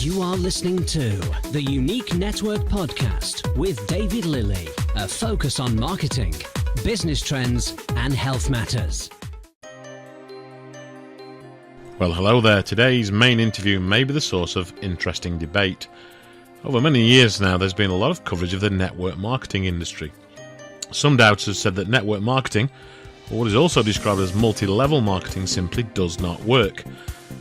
You are listening to the Unique Network Podcast with David Lilly, a focus on marketing, business trends, and health matters. Well, hello there. Today's main interview may be the source of interesting debate. Over many years now, there's been a lot of coverage of the network marketing industry. Some doubters said that network marketing, or what is also described as multi-level marketing, simply does not work.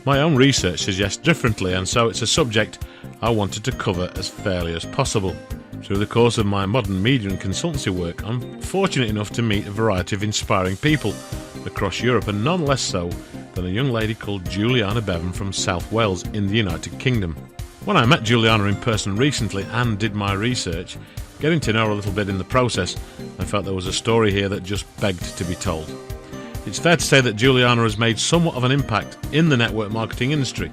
My own research suggests differently, and so it's a subject I wanted to cover as fairly as possible. Through the course of my modern media and consultancy work, I'm fortunate enough to meet a variety of inspiring people across Europe, and none less so than a young lady called Julianna Beavan from South Wales in the United Kingdom. When I met Julianna in person recently and did my research, getting to know her a little bit in the process, I felt there was a story here that just begged to be told. It's fair to say that Julianna has made somewhat of an impact in the network marketing industry,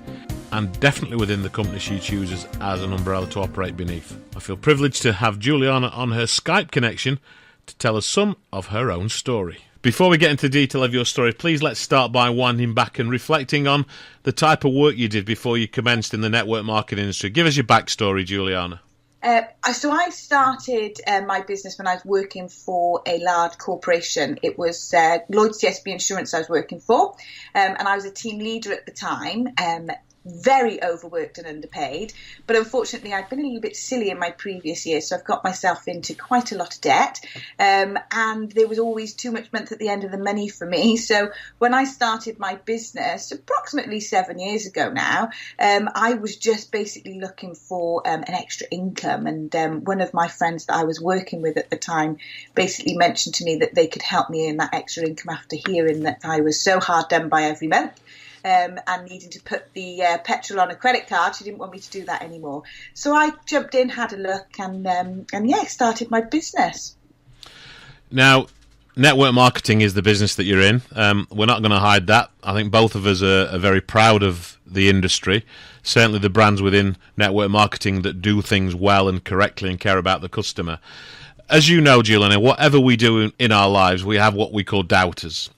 and definitely within the company she chooses as an umbrella to operate beneath. I feel privileged to have Julianna on her Skype connection to tell us some of her own story. Before we get into the detail of your story, please let's start by winding back and reflecting on the type of work you did before you commenced in the network marketing industry. Give us your backstory, Julianna. So I started my business when I was working for a large corporation. It was Lloyd's TSB Insurance I was working for, and I was a team leader at the time. Very overworked and underpaid, but unfortunately I'd been a little bit silly in my previous years, so I've got myself into quite a lot of debt, and there was always too much month at the end of the money for me. So when I started my business approximately 7 years ago now, I was just basically looking for an extra income, and one of my friends that I was working with at the time basically mentioned to me that they could help me in that extra income after hearing that I was so hard done by every month. And needing to put the petrol on a credit card. She didn't want me to do that anymore. So I jumped in, had a look, and started my business. Now, network marketing is the business that you're in. We're not going to hide that. I think both of us are very proud of the industry. Certainly the brands within network marketing that do things well and correctly and care about the customer. As you know, Julianna, whatever we do in our lives, we have what we call doubters.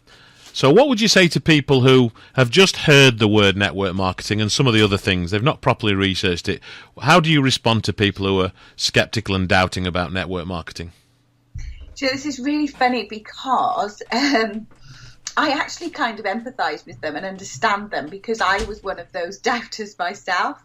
So what would you say to people who have just heard the word network marketing and some of the other things? They've not properly researched it. How do you respond to people who are sceptical and doubting about network marketing? So this is really funny because I actually kind of empathise with them and understand them, because I was one of those doubters myself.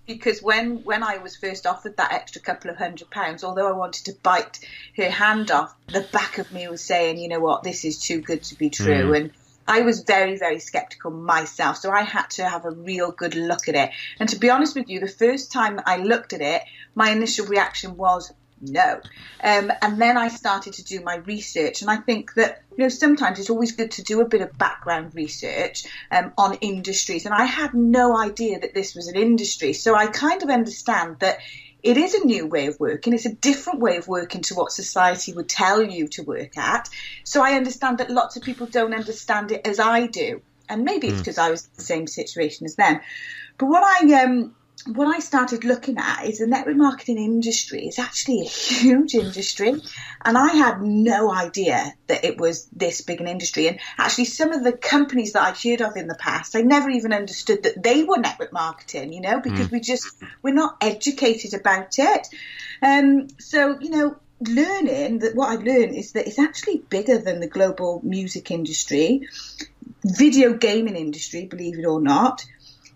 Because when I was first offered that extra couple of £100, although I wanted to bite her hand off, the back of me was saying, you know what, this is too good to be true. And I was very, very sceptical myself. So I had to have a real good look at it. And to be honest with you, the first time I looked at it, my initial reaction was, no. And then I started to do my research, and I think that, you know, sometimes it's always good to do a bit of background research on industries, and I had no idea that this was an industry. So I kind of understand that it is a new way of working. It's a different way of working to what society would tell you to work at. So I understand that lots of people don't understand it as I do, and maybe it's because I was in the same situation as them. But what I started looking at is the network marketing industry is actually a huge industry, and I had no idea that it was this big an industry. And actually some of the companies that I'd heard of in the past, I never even understood that they were network marketing, you know, because we're not educated about it. So, you know, learning that what I've learned is that it's actually bigger than the global music industry, video gaming industry, believe it or not,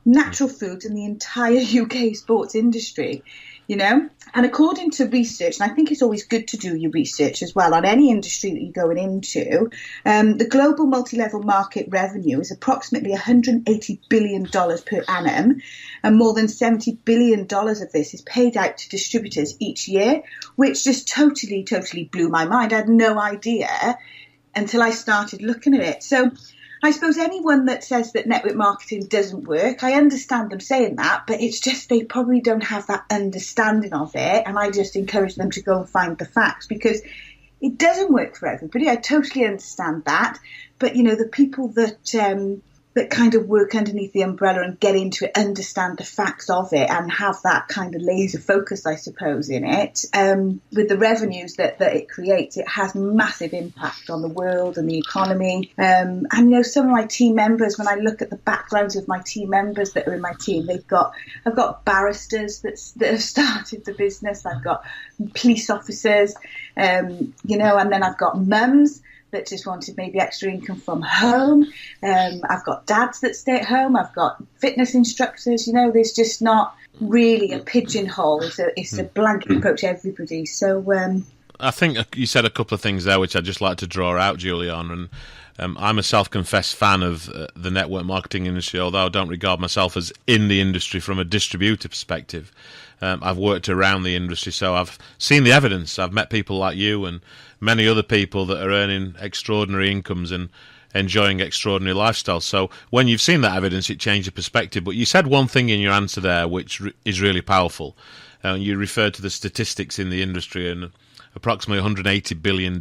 natural foods, and the entire UK sports industry, you know. And according to research, and I think it's always good to do your research as well on any industry that you're going into, the global multi-level market revenue is approximately $180 billion per annum, and more than $70 billion of this is paid out to distributors each year, which just totally blew my mind. I had no idea until I started looking at it. So I suppose anyone that says that network marketing doesn't work, I understand them saying that, but it's just they probably don't have that understanding of it. And I just encourage them to go and find the facts, because it doesn't work for everybody. I totally understand that. But, you know, the people that that kind of work underneath the umbrella and get into it, understand the facts of it, and have that kind of laser focus, I suppose, in it. With the revenues that it creates, it has massive impact on the world and the economy. And, you know, some of my team members, when I look at the backgrounds of my team members that are in my team, I've got barristers that have started the business. I've got police officers, you know, and then I've got mums that just wanted maybe extra income from home. I've got dads that stay at home. I've got fitness instructors. You know, there's just not really a pigeonhole. It's a blanket approach to everybody. So I think you said a couple of things there which I'd just like to draw out, Julianna, and I'm a self-confessed fan of the network marketing industry, although I don't regard myself as in the industry from a distributor perspective. I've worked around the industry, so I've seen the evidence. I've met people like you and many other people that are earning extraordinary incomes and enjoying extraordinary lifestyles. So when you've seen that evidence, it changed your perspective. But you said one thing in your answer there which is really powerful. You referred to the statistics in the industry, and approximately $180 billion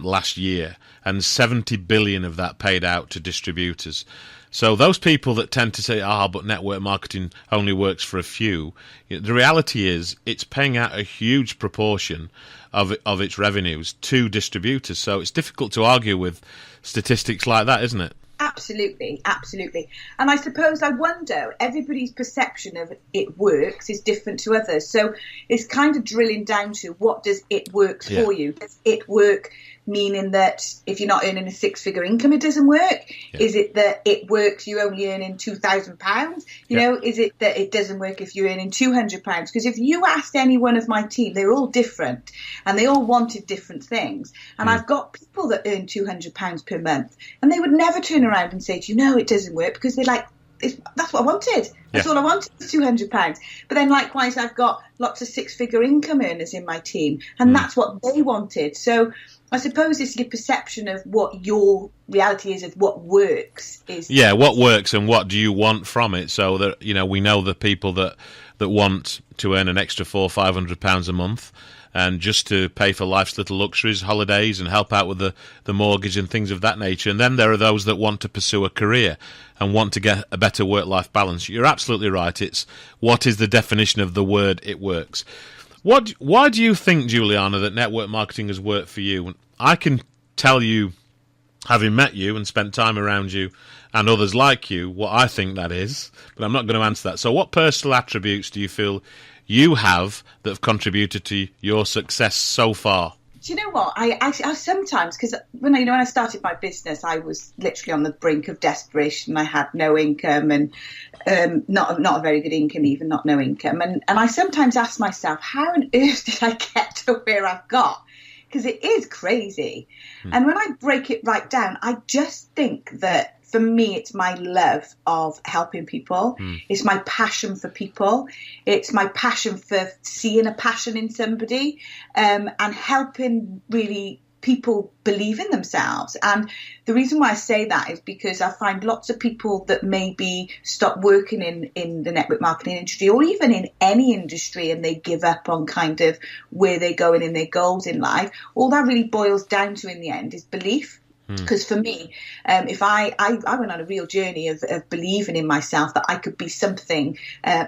last year, and $70 billion of that paid out to distributors. So those people that tend to say, but network marketing only works for a few, the reality is it's paying out a huge proportion of its revenues to distributors. So it's difficult to argue with statistics like that, isn't it? Absolutely, absolutely. And I suppose I wonder, everybody's perception of it works is different to others. So it's kind of drilling down to, what does it work for you? Does it work meaning that if you're not earning a six-figure income, it doesn't work? Yeah. Is it that it works, you're only earning £2,000? You know, is it that it doesn't work if you're earning £200? Because if you asked any one of my team, they're all different and they all wanted different things. And I've got people that earn £200 per month, and they would never turn around and say to you, no, it doesn't work, because they're like, that's what I wanted. That's all I wanted, was £200. But then likewise, I've got lots of six-figure income earners in my team, and that's what they wanted. So I suppose it's your perception of what your reality is of what works. What works and what do you want from it? So that, you know, we know the people that want to earn an extra £400 or £500 a month, and just to pay for life's little luxuries, holidays, and help out with the mortgage and things of that nature. And then there are those that want to pursue a career and want to get a better work-life balance. You're absolutely right. It's what is the definition of the word "it works." Why do you think, Julianna, that network marketing has worked for you? I can tell you, having met you and spent time around you and others like you, what I think that is, but I'm not going to answer that. So what personal attributes do you feel you have that have contributed to your success so far? Do you know what? I sometimes, because when I started my business, I was literally on the brink of desperation. I had no income, and not a very good income, even not no income. And I sometimes ask myself, how on earth did I get to where I've got? Because it is crazy. And when I break it right down, I just think that for me, it's my love of helping people. It's my passion for people. It's my passion for seeing a passion in somebody, and helping really people believe in themselves. And the reason why I say that is because I find lots of people that maybe stop working in the network marketing industry, or even in any industry, and they give up on kind of where they're going in their goals in life. All that really boils down to in the end is belief. Because for me, if I went on a real journey of believing in myself that I could be something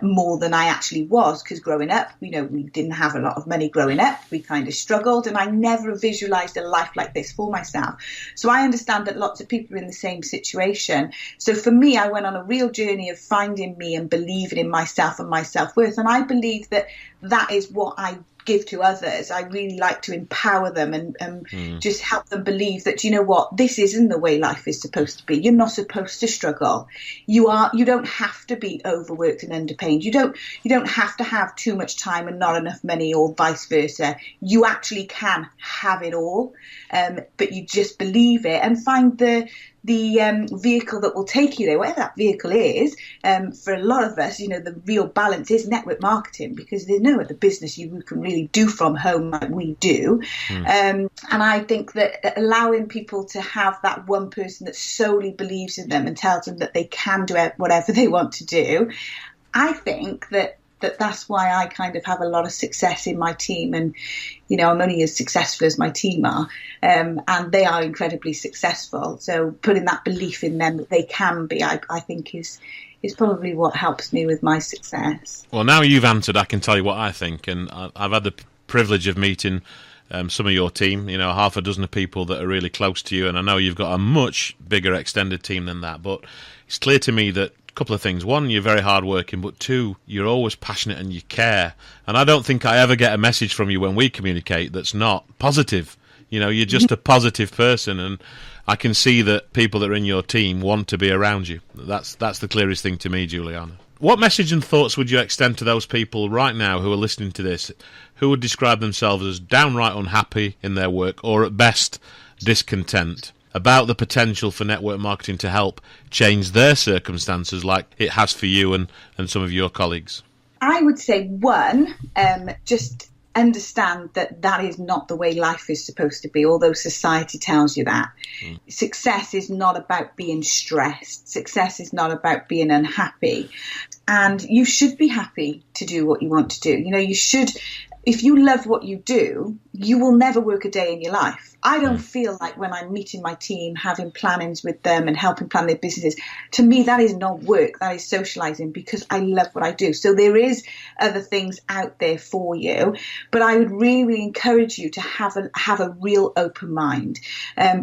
more than I actually was. Because growing up, we didn't have a lot of money growing up. We kind of struggled, and I never visualized a life like this for myself. So I understand that lots of people are in the same situation. So for me, I went on a real journey of finding me and believing in myself and my self-worth. And I believe that is what I give to others. I really like to empower them and just help them believe that, you know what, this isn't the way life is supposed to be. You're not supposed to struggle. You don't have to be overworked and underpaid. You don't have to have too much time and not enough money, or vice versa. You actually can have it all, but you just believe it and find the vehicle that will take you there, whatever that vehicle is. For a lot of us, the real balance is network marketing, because there's no other business you can really do from home like we do. And I think that allowing people to have that one person that solely believes in them and tells them that they can do whatever they want to do, I think that that's why I kind of have a lot of success in my team. And, you know, I'm only as successful as my team are, and they are incredibly successful. So putting that belief in them that they can be, I think is probably what helps me with my success. Well, now you've answered, I can tell you what I think. And I've had the privilege of meeting some of your team, you know, half a dozen of people that are really close to you. And I know you've got a much bigger extended team than that. But it's clear to me that a couple of things. One, you're very hardworking. But two, you're always passionate and you care. And I don't think I ever get a message from you when we communicate that's not positive. You know, you're just a positive person, and I can see that people that are in your team want to be around you. That's the clearest thing to me, Julianna. What message and thoughts would you extend to those people right now who are listening to this, who would describe themselves as downright unhappy in their work, or at best discontent, about the potential for network marketing to help change their circumstances like it has for you and some of your colleagues? I would say, one, just understand that is not the way life is supposed to be, although society tells you that. Success is not about being stressed. Success is not about being unhappy. And you should be happy to do what you want to do. You know, you should, if you love what you do, you will never work a day in your life. I don't feel like when I'm meeting my team, having plannings with them and helping plan their businesses, to me that is not work, that is socializing, because I love what I do. So there is other things out there for you, but I would really encourage you to have a real open mind,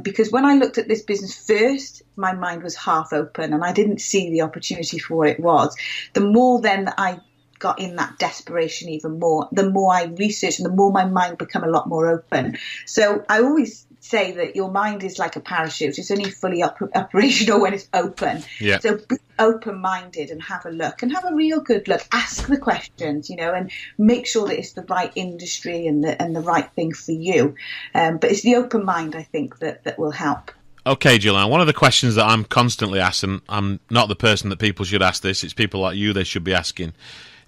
because when I looked at this business first, my mind was half open and I didn't see the opportunity for what it was. The more then that I got in that desperation even more, the more I researched and the more my mind become a lot more open. So I always say that your mind is like a parachute. It's only fully operational when it's open. Yeah. So be open-minded and have a look, and have a real good look. Ask the questions, you know, and make sure that it's the right industry and the right thing for you. But it's the open mind, I think, that will help. Okay, Julianna, one of the questions that I'm constantly asked, and I'm not the person that people should ask this, it's people like you they should be asking,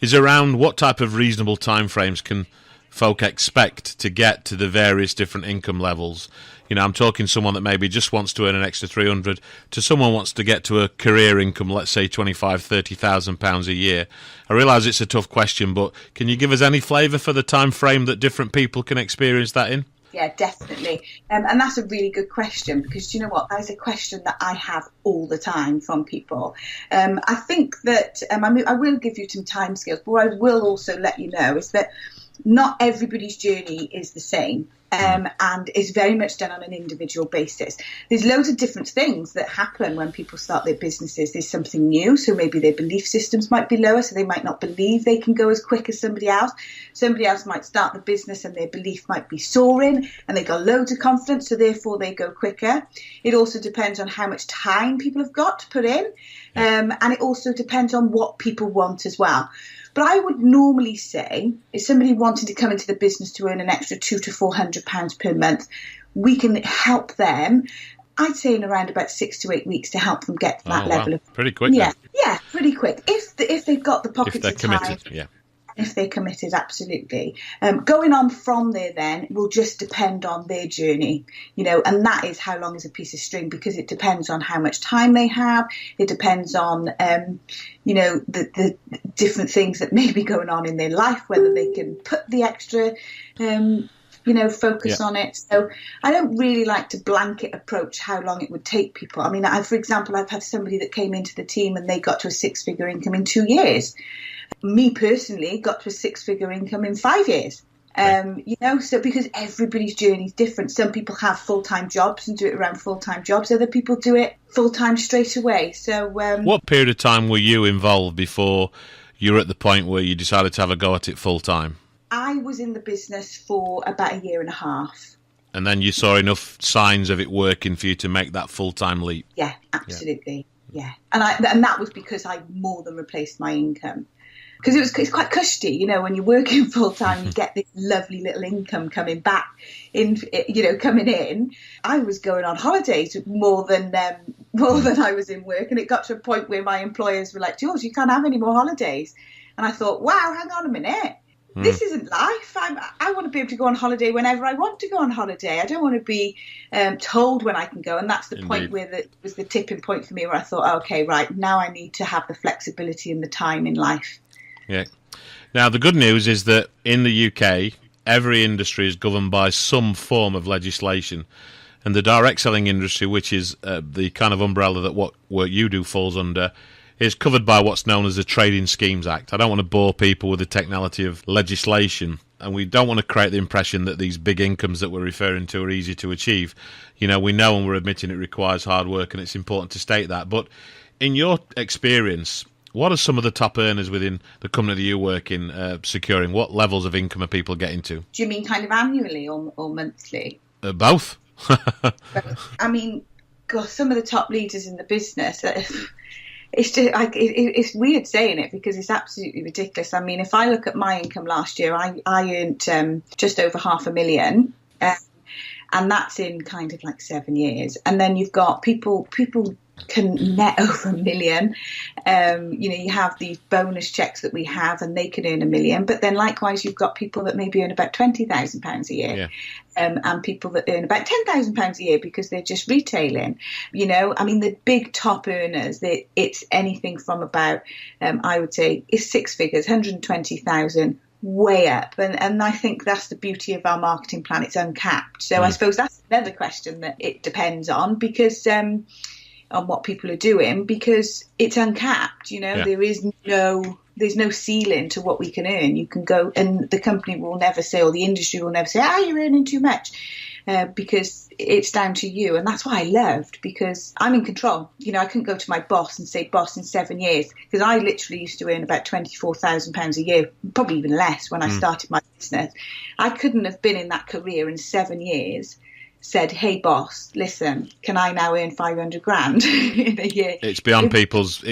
is around what type of reasonable timeframes can folk expect to get to the various different income levels. You know, I'm talking someone that maybe just wants to earn an extra 300 to someone wants to get to a career income, let's say £25,000-30,000 a year. I realise it's a tough question, but can you give us any flavour for the time frame that different people can experience that in? Yeah, definitely. And that's a really good question, because you know what? That is a question that I have all the time from people. I think that, I will give you some timescales, but what I will also let you know is that not everybody's journey is the same. And it's very much done on an individual basis. There's loads of different things that happen when people start their businesses. There's something new, so maybe their belief systems might be lower, so they might not believe they can go as quick as somebody else. Somebody else might start the business and their belief might be soaring and they got loads of confidence, so therefore they go quicker. It also depends on how much time people have got to put in, and it also depends on what people want as well. But I would normally say, if somebody wanted to come into the business to earn an extra £200 to £400 per month, we can help them, I'd say in around about 6 to 8 weeks, to help them get to that level of... Pretty quick. Yeah, pretty quick. If they've got the pockets of time. If they're committed, if they're committed, absolutely. Going on from there then will just depend on their journey, you know, and that is how long is a piece of string, because it depends on how much time they have. It depends on, you know, the different things that may be going on in their life, whether they can put the extra, you know, focus on it. So I don't really like to blanket approach how long it would take people. I mean, for example, I've had somebody that came into the team and they got to a 6-figure income in 2 years. Me personally got to a 6-figure income in 5 years. You know, so because everybody's journey is different. Some people have full-time jobs and do it around full-time jobs. Other people do it full-time straight away. So, what period of time were you involved before you were at the point where you decided to have a go at it full-time? I was in the business for about a year and a half. And then you saw enough signs of it working for you to make that full-time leap? Yeah, absolutely. Yeah. And that was because I more than replaced my income. Because it's quite cushy, you know, when you're working full time, you get this lovely little income coming back in, you know, coming in. I was going on holidays more than I was in work, and it got to a point where my employers were like, "George, you can't have any more holidays." And I thought, wow, hang on a minute. This isn't life. I want to be able to go on holiday whenever I want to go on holiday. I don't want to be told when I can go. And that's the point where it was the tipping point for me, where I thought, okay, right, now I need to have the flexibility and the time in life. Yeah. Now, the good news is that in the UK, every industry is governed by some form of legislation. And the direct selling industry, which is the kind of umbrella that what you do falls under, is covered by what's known as the Trading Schemes Act. I don't want to bore people with the technicality of legislation, and we don't want to create the impression that these big incomes that we're referring to are easy to achieve. You know, we know and we're admitting it requires hard work, and it's important to state that. But in your experience, what are some of the top earners within the company that you work in securing? What levels of income are people getting to? Do you mean kind of annually or monthly? Both. I mean, gosh, some of the top leaders in the business, it's just like it's weird saying it because it's absolutely ridiculous. I mean, if I look at my income last year, I earned just over $500,000, and that's in kind of like 7 years. And then you've got people can net over $1 million. You have these bonus checks that we have, and they can earn $1 million. But then likewise, you've got people that maybe earn about £20,000 a year. Yeah. And people that earn about £10,000 a year because they're just retailing. I mean, the big top earners, it's anything from about, I would say, it's six figures, 120,000, way up. And I think that's the beauty of our marketing plan. It's uncapped. So I suppose that's another question that it depends on, because on what people are doing, because it's uncapped. Yeah. There's no ceiling to what we can earn. You can go, and the company will never say, or the industry will never say, you're earning too much, because it's down to you. And that's why I loved, because I'm in control. I couldn't go to my boss and say, boss, in 7 years, because I literally used to earn about £24,000 a year, probably even less when I started my business. I couldn't have been in that career in 7 years said, hey boss, listen, can I now earn 500 grand in a year? It's beyond people's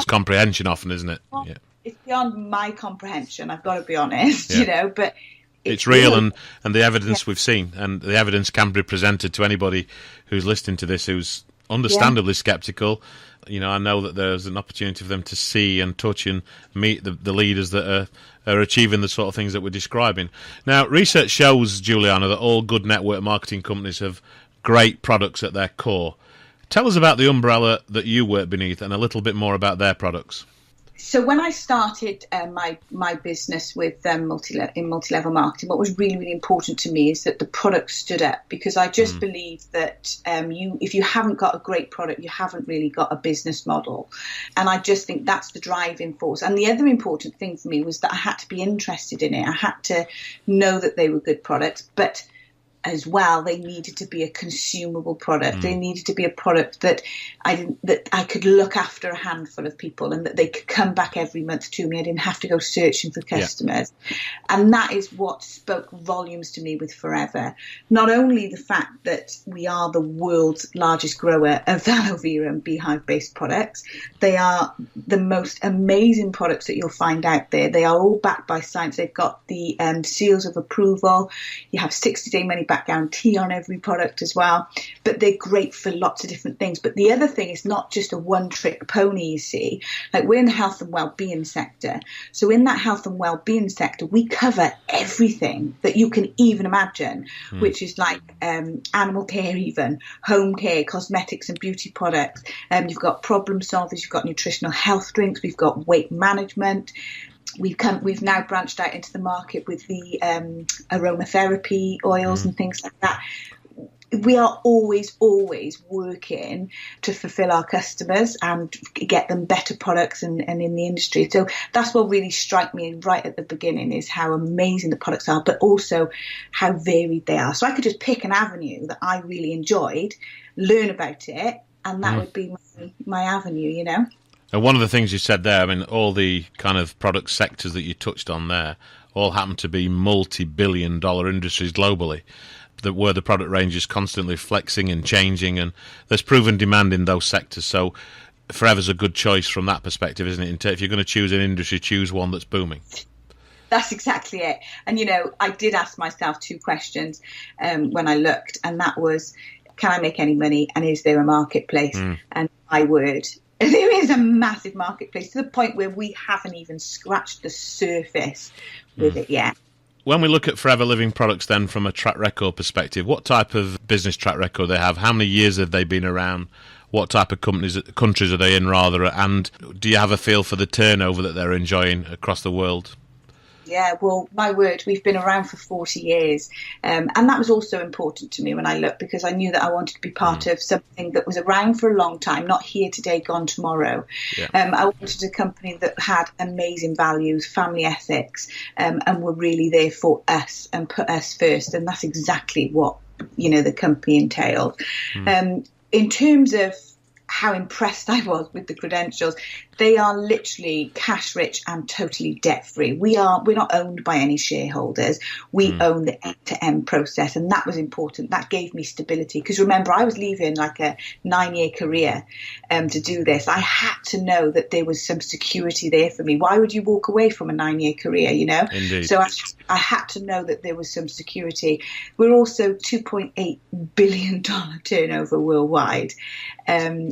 comprehension often, isn't it? Yeah. It's beyond my comprehension, I've got to be honest, but it's real, and the evidence we've seen, and the evidence can be presented to anybody who's listening to this who's understandably sceptical. I know that there's an opportunity for them to see and touch and meet the leaders that are achieving the sort of things that we're describing. Now, research shows, Julianna, that all good network marketing companies have great products at their core. Tell us about the umbrella that you work beneath and a little bit more about their products. So when I started my business with multi-level marketing, what was really, really important to me is that the product stood up, because I just believe that if you haven't got a great product, you haven't really got a business model. And I just think that's the driving force. And the other important thing for me was that I had to be interested in it. I had to know that they were good products, but as well, they needed to be a consumable product. They needed to be a product that I could look after a handful of people, and that they could come back every month to me. I didn't have to go searching for customers. Yeah. And that is what spoke volumes to me with Forever. Not only the fact that we are the world's largest grower of aloe vera and beehive-based products, they are the most amazing products that you'll find out there. They are all backed by science. They've got the seals of approval. You have 60-day money back guarantee on every product as well, but they're great for lots of different things. But the other thing is not just a one-trick pony, you see. Like, we're in the health and well-being sector, so in that health and well-being sector we cover everything that you can even imagine, which is like animal care, even home care, cosmetics and beauty products. You've got problem solvers, you've got nutritional health drinks, we've got weight management. We've now branched out into the market with the aromatherapy oils and things like that. We are always working to fulfill our customers and get them better products and in the industry. So that's what really struck me right at the beginning, is how amazing the products are, but also how varied they are. So I could just pick an avenue that I really enjoyed, learn about it, and that would be my avenue, And one of the things you said there, I mean, all the kind of product sectors that you touched on there all happen to be multi-billion-dollar industries globally, where the product range is constantly flexing and changing, and there's proven demand in those sectors. So Forever's a good choice from that perspective, isn't it? If you're going to choose an industry, choose one that's booming. That's exactly it. And, I did ask myself two questions when I looked, and that was, can I make any money, and is there a marketplace? And my word, there is a massive marketplace, to the point where we haven't even scratched the surface with it yet. When we look at Forever Living products then from a track record perspective, what type of business track record they have? How many years have they been around? what type of countries are they in, rather, and do you have a feel for the turnover that they're enjoying across the world? Yeah, well, my word, we've been around for 40 years. And that was also important to me when I looked, because I knew that I wanted to be part of something that was around for a long time, not here today, gone tomorrow. Yeah. I wanted a company that had amazing values, family ethics, and were really there for us and put us first. And that's exactly what, the company entailed. In terms of how impressed I was with the credentials, they are literally cash rich and totally debt free. We're not owned by any shareholders. We own the end-to-end process, and that was important. That gave me stability, because remember, I was leaving like a 9-year career to do this. I had to know that there was some security there for me. Why would you walk away from a 9-year career, Indeed. So I had to know that there was some security. We're also $2.8 billion turnover worldwide.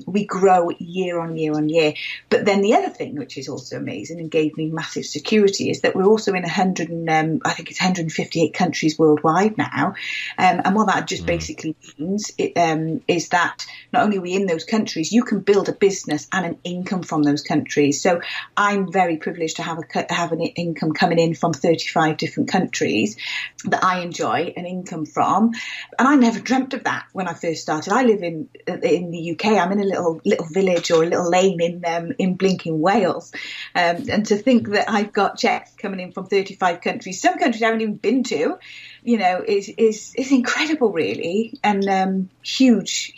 We grow year on year on year. But then the other thing, which is also amazing and gave me massive security, is that we're also in 158 countries worldwide now. And what that just basically means is that not only are we in those countries, you can build a business and an income from those countries. So I'm very privileged to have an income coming in from 35 different countries that I enjoy an income from. And I never dreamt of that when I first started. I live in the UK. I'm in a little village or a little lane in blinking Wales, and to think that I've got checks coming in from 35 countries, some countries I haven't even been to, is incredible, really, and huge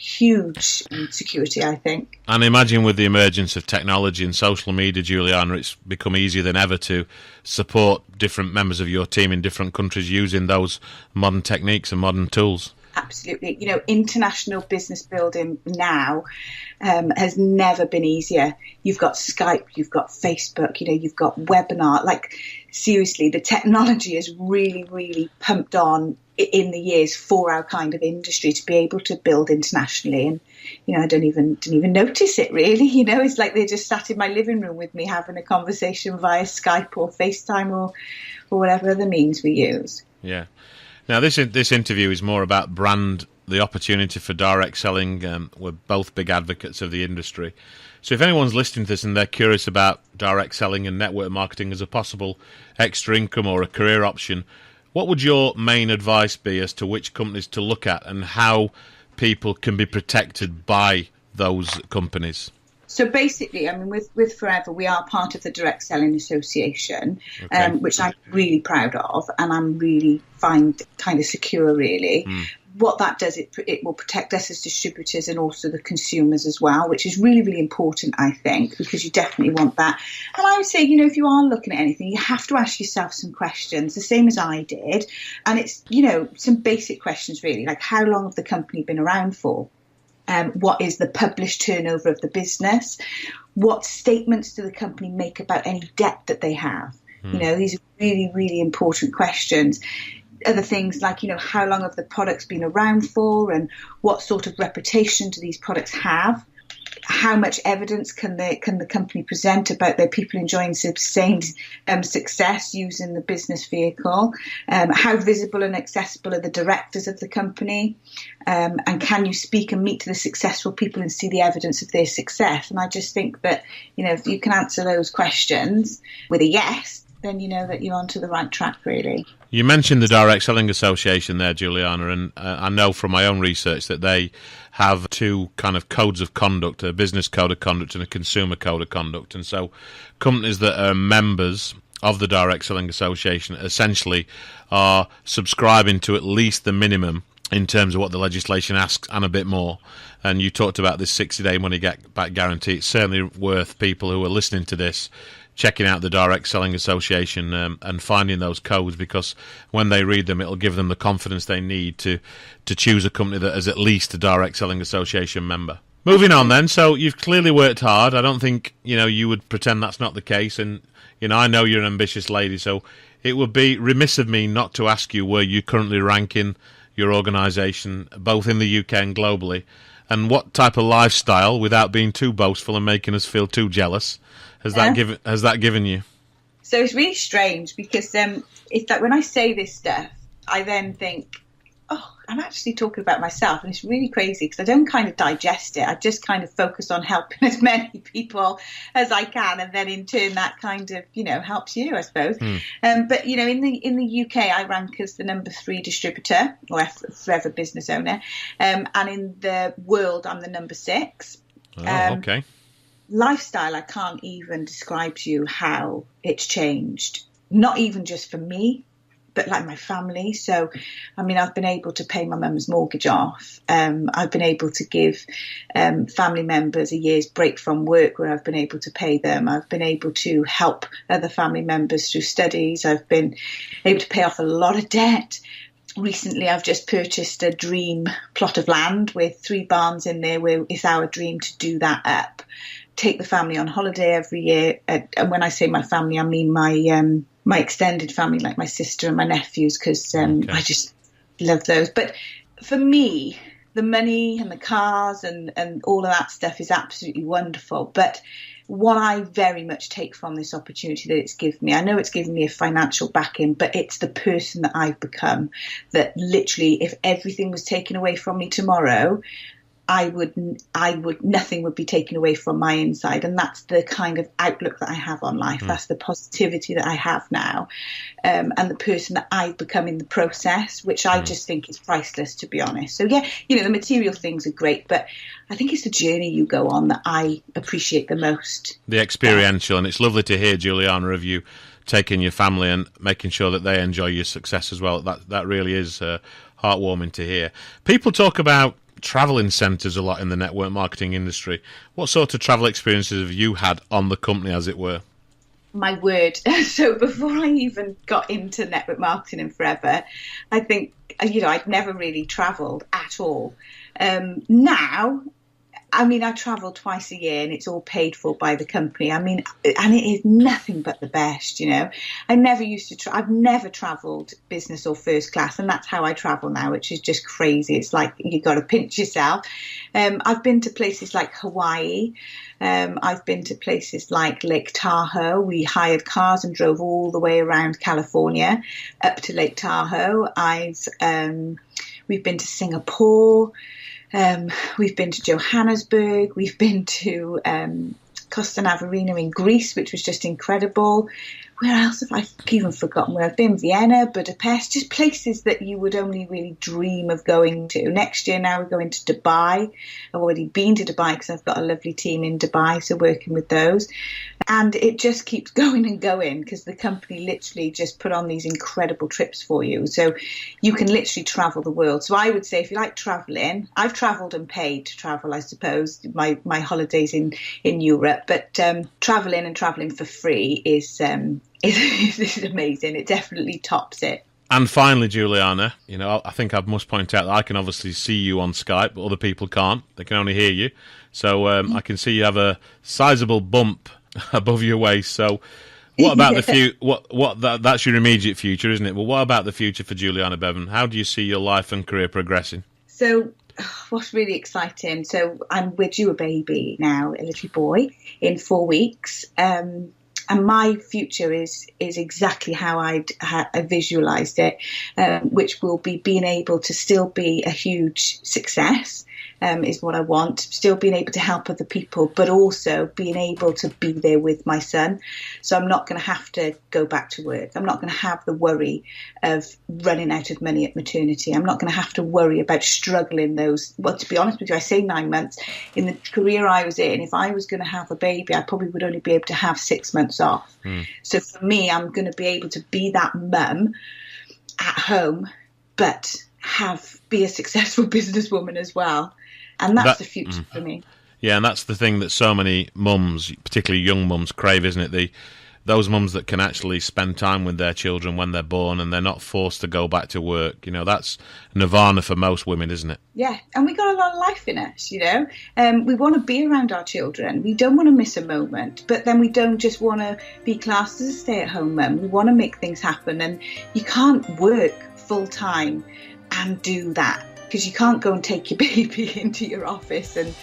security, I think. And imagine with the emergence of technology and social media, Julianna, it's become easier than ever to support different members of your team in different countries using those modern techniques and modern tools. Absolutely. International business building now has never been easier. You've got Skype, you've got Facebook, you've got webinar. Like, seriously, the technology has really, really pumped on in the years for our kind of industry to be able to build internationally. And, I didn't even notice it, really. It's like they just sat in my living room with me having a conversation via Skype or FaceTime or whatever other means we use. Yeah. Now, this interview is more about brand, the opportunity for direct selling. We're both big advocates of the industry. So if anyone's listening to this and they're curious about direct selling and network marketing as a possible extra income or a career option, what would your main advice be as to which companies to look at and how people can be protected by those companies? So basically, with Forever, we are part of the Direct Selling Association, okay. Which I'm really proud of, and I'm really find kind of secure, really. What that does, it will protect us as distributors and also the consumers as well, which is really, really important, I think, because you definitely want that. And I would say, if you are looking at anything, you have to ask yourself some questions, the same as I did. And it's, some basic questions, really, like how long have the company been around for? What is the published turnover of the business? What statements do the company make about any debt that they have? These are really, really important questions. Other things like, how long have the products been around for, and what sort of reputation do these products have? How much evidence can the company present about their people enjoying sustained success using the business vehicle? How visible and accessible are the directors of the company? And can you speak and meet to the successful people and see the evidence of their success? And I just think that, if you can answer those questions with a yes, then you know that you're onto the right track, really. You mentioned the Direct Selling Association there, Julianna, and I know from my own research that they have two kind of codes of conduct, a business code of conduct and a consumer code of conduct. And so companies that are members of the Direct Selling Association essentially are subscribing to at least the minimum in terms of what the legislation asks and a bit more. And you talked about this 60-day money-back guarantee. It's certainly worth people who are listening to this checking out the Direct Selling Association and finding those codes, because when they read them, it'll give them the confidence they need to choose a company that is at least a Direct Selling Association member. Moving on then, so you've clearly worked hard. I don't think you would pretend that's not the case, and I know you're an ambitious lady, so it would be remiss of me not to ask you where you currently rank in your organisation, both in the UK and globally, and what type of lifestyle, without being too boastful and making us feel too jealous, has that given you? So it's really strange because it's like when I say this stuff, I then think, oh, I'm actually talking about myself, and it's really crazy because I don't kind of digest it. I just kind of focus on helping as many people as I can, and then in turn that kind of, helps you, I suppose. But in the UK, I rank as the number 3 distributor or forever business owner, and in the world, I'm the number 6. Oh, okay. Lifestyle, I can't even describe to you how it's changed. Not even just for me, but like my family. So, I've been able to pay my mum's mortgage off. I've been able to give family members a year's break from work where I've been able to pay them. I've been able to help other family members through studies. I've been able to pay off a lot of debt. Recently, I've just purchased a dream plot of land with 3 barns in there where it's our dream to do that up. Take the family on holiday every year. And when I say my family, I mean my extended family, like my sister and my nephews, because I just love those. But for me, the money and the cars and all of that stuff is absolutely wonderful. But what I very much take from this opportunity that it's given me, I know it's given me a financial backing, but it's the person that I've become, that literally if everything was taken away from me tomorrow, nothing would be taken away from my inside. And that's the kind of outlook that I have on life. That's the positivity that I have now. And the person that I've become in the process, which I just think is priceless, to be honest. So yeah, the material things are great, but I think it's the journey you go on that I appreciate the most. The experiential, and it's lovely to hear, Julianna, of you taking your family and making sure that they enjoy your success as well. That really is heartwarming to hear. People talk about travel incentives a lot in the network marketing industry. What sort of travel experiences have you had on the company, as it were? My word. So before I even got into network marketing and forever, I think, I'd never really travelled at all. Now, I travel twice a year and it's all paid for by the company. And it is nothing but the best, I never used to I've never travelled business or first class, and that's how I travel now, which is just crazy. It's like you got to pinch yourself. I've been to places like Hawaii. I've been to places like Lake Tahoe. We hired cars and drove all the way around California up to Lake Tahoe. We've been to Singapore. We've been to Johannesburg. We've been to Costa Navarino in Greece, which was just incredible. Where else have I even forgotten where I've been? Vienna, Budapest, just places that you would only really dream of going to. Next year now we're going to Dubai. I've already been to Dubai because I've got a lovely team in Dubai, so working with those. And it just keeps going and going because the company literally just put on these incredible trips for you. So you can literally travel the world. So I would say if you like traveling, I've traveled and paid to travel, I suppose, my holidays in Europe. But traveling for free is amazing. It definitely tops it. And finally, Julianna, I think I must point out that I can obviously see you on Skype, but other people can't. They can only hear you. So I can see you have a sizable bump above your waist. So what about the future? That's your immediate future, isn't it? Well, what about the future for Julianna Beavan? How do you see your life and career progressing? So what's really exciting, so we're due a baby now, a little boy, in 4 weeks. And my future is exactly how I visualised it, which will be being able to still be a huge success, is what I want. Still being able to help other people, but also being able to be there with my son. So I'm not going to have to go back to work. I'm not going to have the worry of running out of money at maternity. I'm not going to have to worry about struggling to be honest with you, I say 9 months. In the career I was in, if I was going to have a baby, I probably would only be able to have 6 months off. So for me, I'm going to be able to be that mum at home, but be a successful businesswoman as well. And that's the future for me. Yeah, and that's the thing that so many mums, particularly young mums, crave, isn't it? Those mums that can actually spend time with their children when they're born and they're not forced to go back to work. That's nirvana for most women, isn't it? Yeah, and we got a lot of life in us, we want to be around our children. We don't want to miss a moment, but then we don't just want to be classed as a stay-at-home mum. We want to make things happen, and you can't work full-time and do that because you can't go and take your baby into your office and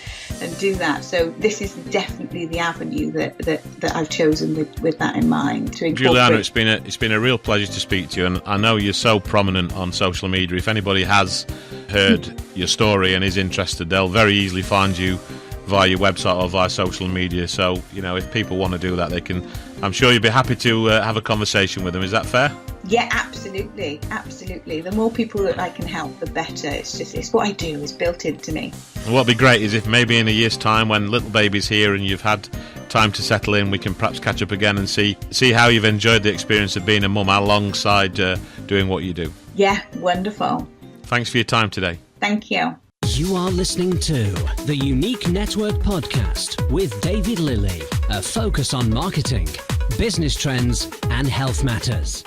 do that. So this is definitely the avenue that I've chosen with that in mind. To Julianna, it's been a real pleasure to speak to you, and I know you're so prominent on social media. If anybody has heard your story and is interested, they'll very easily find you via your website or via social media. So, if people want to do that, they can. I'm sure you'd be happy to have a conversation with them. Is that fair? Yeah, absolutely. The more people that I can help, the better. It's what I do. It's built into me. And what'd be great is if maybe in a year's time, when little baby's here and you've had time to settle in, we can perhaps catch up again and see how you've enjoyed the experience of being a mum alongside doing what you do. Yeah, wonderful. Thanks for your time today. Thank you. You are listening to the Unique Network Podcast with David Lilly, a focus on marketing, business trends, and health matters.